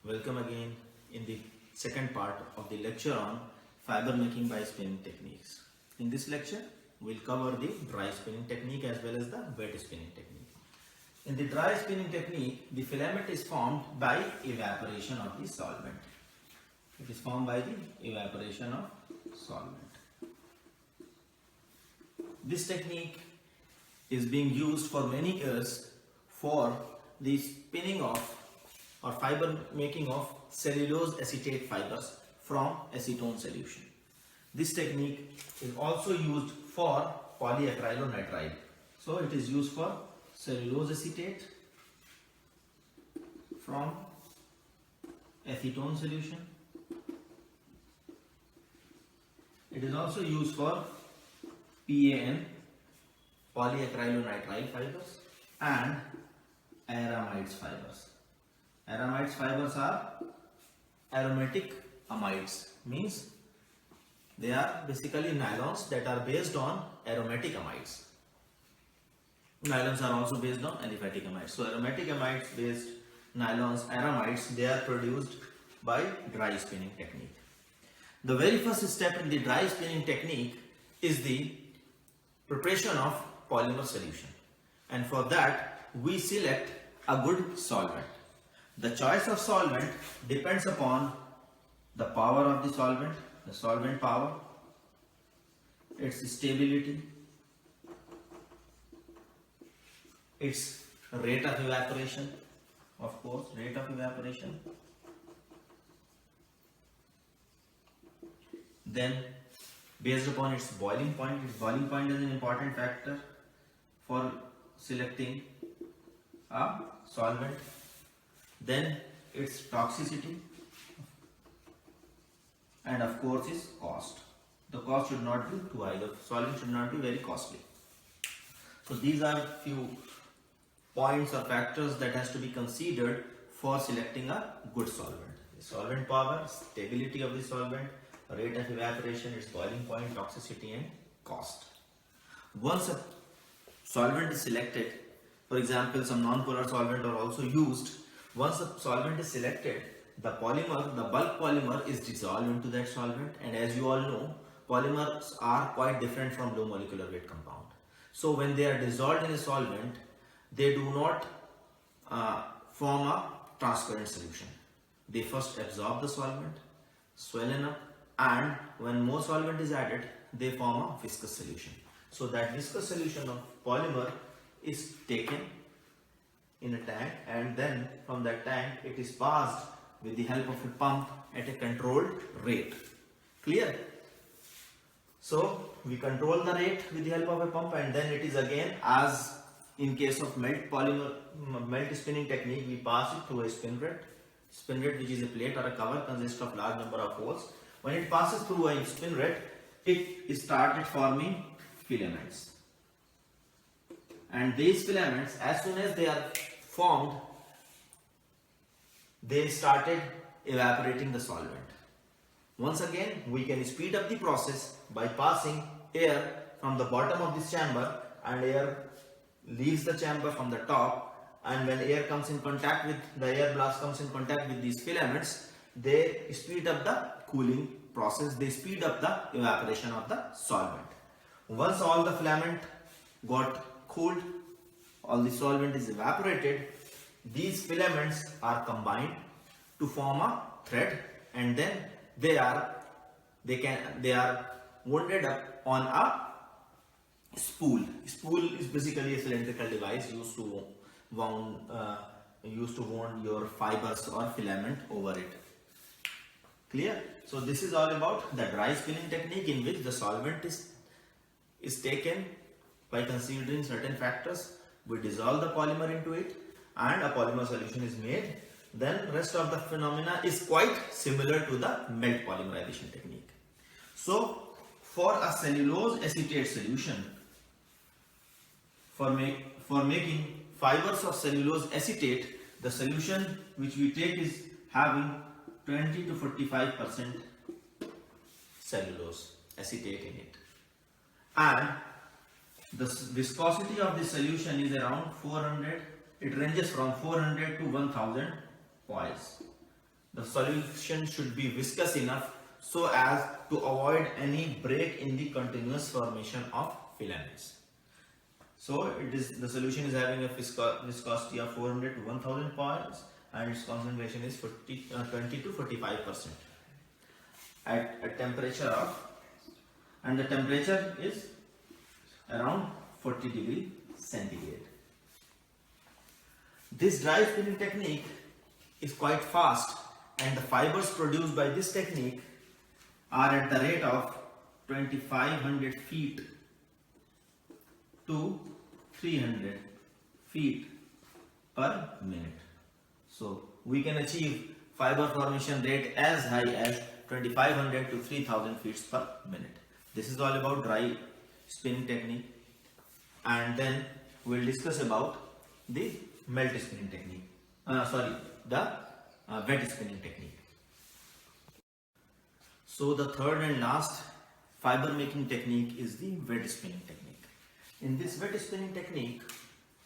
Welcome again in the second part of the lecture on fiber making by spinning techniques. In this lecture, we'll cover the dry spinning technique as well as the wet spinning technique. In the dry spinning technique, the filament is formed by evaporation of the solvent. It is formed by the evaporation of solvent. This technique is being used for many years for the spinning of or fiber making of cellulose acetate fibers from acetone solution. This technique is also used for polyacrylonitrile. So it is used for cellulose acetate from acetone solution. It is also used for PAN, polyacrylonitrile fibers, and aramides fibers. Aramides fibers are aromatic amides, means they are basically nylons that are based on aromatic amides. Nylons are also based on aliphatic amides. So aromatic amides based nylons, aramides, they are produced by dry spinning technique. The very first step in the dry spinning technique is the preparation of polymer solution, and for that we select a good solvent. The choice of solvent depends upon the power of the solvent power, its stability, its rate of evaporation, of course, rate of evaporation. Then, based upon its boiling point is an important factor for selecting a solvent. Then its toxicity, and of course its cost. The cost should not be too high, the solvent should not be very costly. So these are few points or factors that has to be considered for selecting a good solvent. The solvent power, stability of the solvent, rate of evaporation, its boiling point, toxicity, and cost. Once a solvent is selected, for example, some non-polar solvent are also used. Once the solvent is selected, the bulk polymer is dissolved into that solvent, and as you all know, polymers are quite different from low molecular weight compound. So when they are dissolved in a solvent, they do not form a transparent solution. They first absorb the solvent, swell up, and when more solvent is added, they form a viscous solution. So that viscous solution of polymer is taken in a tank, and then from that tank it is passed with the help of a pump at a controlled rate. Clear? So we control the rate with the help of a pump, and then it is again, as in case of melt spinning technique, we pass it through a spinret. Spinret, which is a plate or a cover, consists of large number of holes. When it passes through a spinret, it started forming filaments. And these filaments, as soon as they are formed, they started evaporating the solvent. Once again, we can speed up the process by passing air from the bottom of this chamber, and air leaves the chamber from the top, and when air comes in contact with the air blast comes in contact with these filaments, they speed up the cooling process, they speed up the evaporation of the solvent. Once all the filament got cooled, all the solvent is evaporated, these filaments are combined to form a thread, and then they are wounded up on a spool. Spool is basically a cylindrical device used to wound your fibers or filament over it. Clear? So this is all about the dry spinning technique, in which the solvent is taken by considering certain factors. We dissolve the polymer into it, and a polymer solution is made. Then rest of the phenomena is quite similar to the melt polymerization technique. So for a cellulose acetate solution, for making fibers of cellulose acetate, the solution which we take is having 20 to 45% cellulose acetate in it, and the viscosity of the solution is around 400. It ranges from 400 to 1000 poise. The solution should be viscous enough so as to avoid any break in the continuous formation of filaments. So the solution is having a viscosity of 400 to 1000 pounds and its concentration is 20 to 45% at a temperature of, and the temperature is around 40 degree centigrade. This dry spinning technique is quite fast and the fibers produced by this technique are at the rate of 2500 feet to 300 feet per minute. So we can achieve fiber formation rate as high as 2500 to 3000 feet per minute. This is all about dry spinning technique, and then we'll discuss about the melt spinning technique. The wet spinning technique. So the third and last fiber making technique is the wet spinning technique. In this wet spinning technique,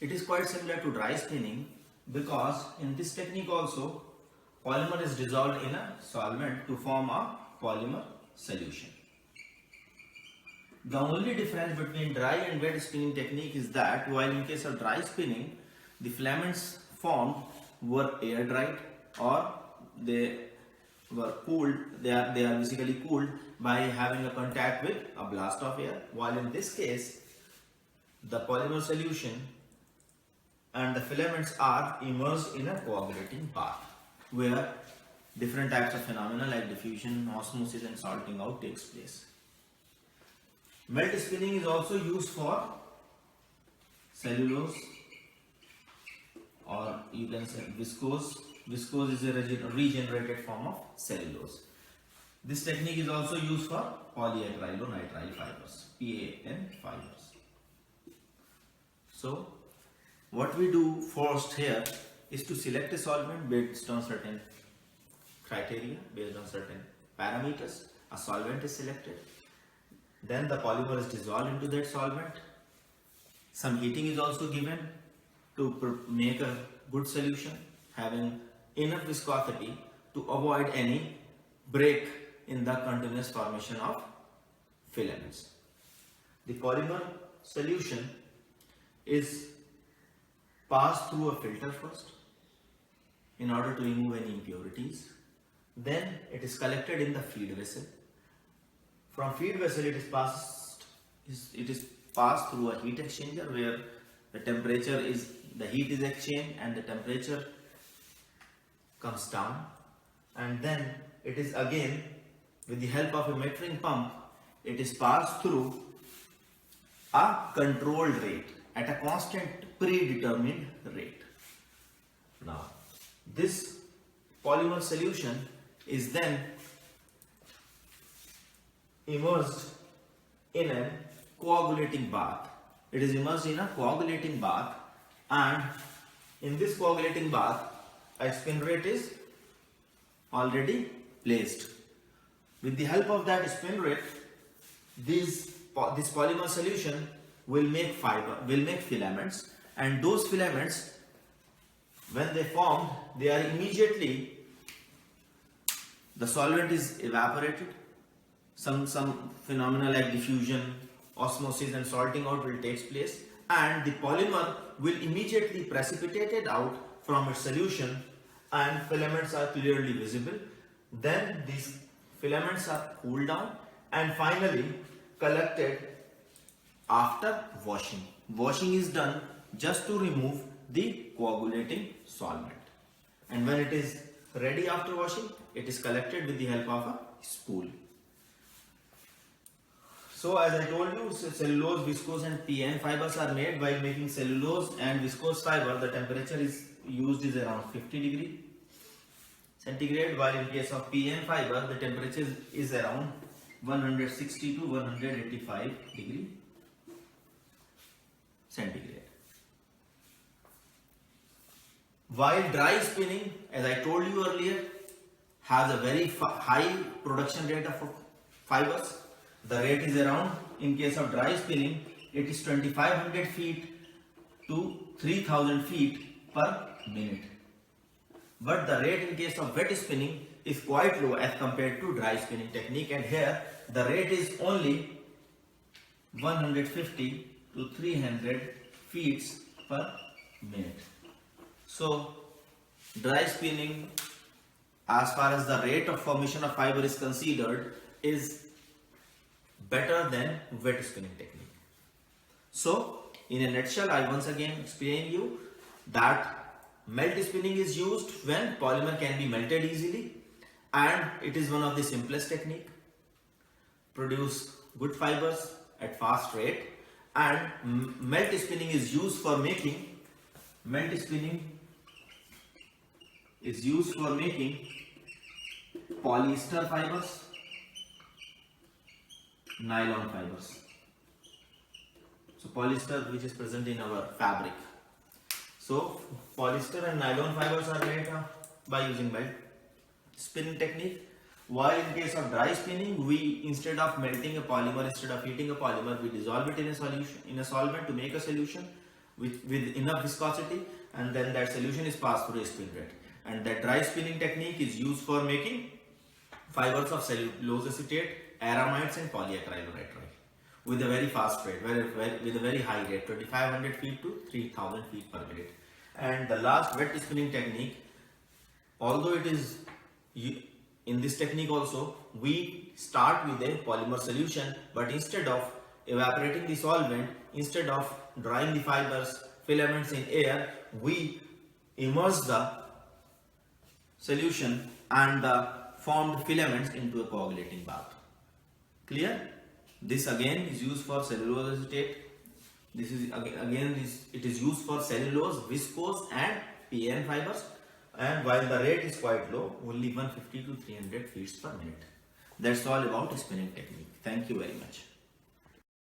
it is quite similar to dry spinning, because in this technique also polymer is dissolved in a solvent to form a polymer solution. The only difference between dry and wet spinning technique is that while in case of dry spinning, the filaments formed were air dried or they were cooled, they are basically cooled by having a contact with a blast of air, while in this case the polymer solution and the filaments are immersed in a coagulating bath where different types of phenomena like diffusion, osmosis and salting out takes place. Melt spinning is also used for cellulose, or you can say viscose. Viscose is a regenerated form of cellulose. This technique is also used for polyacrylonitrile fibers, PAN fibers. So what we do first here is to select a solvent based on certain criteria, based on certain parameters. A solvent is selected. Then the polymer is dissolved into that solvent. Some heating is also given to make a good solution having enough viscosity to avoid any break in the continuous formation of filaments. The polymer solution is passed through a filter first in order to remove any impurities. Then it is collected in the feed vessel. From feed vessel it is passed through a heat exchanger where the heat is exchanged and the temperature comes down, and then it is again with the help of a metering pump, it is passed through a controlled rate at a constant predetermined rate. Now this polymer solution is then immersed in a coagulating bath. It is immersed in a coagulating bath, and in this coagulating bath a spinnerate is already placed. With the help of that spinnerate, this polymer solution will make filaments, and those filaments, when they form, they are immediately, the solvent is evaporated. Some phenomena like diffusion, osmosis and salting out will take place, and the polymer will immediately precipitate out from its solution and filaments are clearly visible. Then these filaments are cooled down and finally collected after washing. Washing is done just to remove the coagulating solvent, and when it is ready after washing, it is collected with the help of a spool. So as I told you, cellulose, viscose and PN fibers are made. While making cellulose and viscose fiber, the temperature is used is around 50 degree centigrade, while in case of PN fiber, the temperature is around 160 to 185 degree centigrade. While dry spinning, as I told you earlier, has a very high production rate of fibers. The rate is around, in case of dry spinning, it is 2500 feet to 3000 feet per minute. but the rate in case of wet spinning is quite low as compared to dry spinning technique, and here the rate is only 150 to 300 feet per minute. So dry spinning, as far as the rate of formation of fiber is considered, is better than wet spinning technique. So in a nutshell, I once again explain you that melt spinning is used when polymer can be melted easily, and it is one of the simplest technique, produce good fibers at fast rate. And melt spinning is used for making polyester fibers, nylon fibers. So polyester, which is present in our fabric. So polyester and nylon fibers are made by using melt spinning technique. While in case of dry spinning, we, instead of melting a polymer, instead of heating a polymer, we dissolve it in a solvent to make a solution with enough viscosity, and then that solution is passed through a spin rate. And that dry spinning technique is used for making fibers of cellulose acetate, aramides and polyacrylonitrile with a very fast rate, with a very high rate, 2500 feet to 3000 feet per minute. And the last, wet spinning technique, although it is in this technique also we start with a polymer solution, but instead of evaporating the solvent, instead of drying the fibers, filaments in air, we immerse the solution and the formed filaments into a coagulating bath. Clear? This again is used for cellulose acetate. This is it is used for cellulose, viscose and PN fibers, and while the rate is quite low, only 150 to 300 feet per minute. That's all about spinning technique. Thank you very much.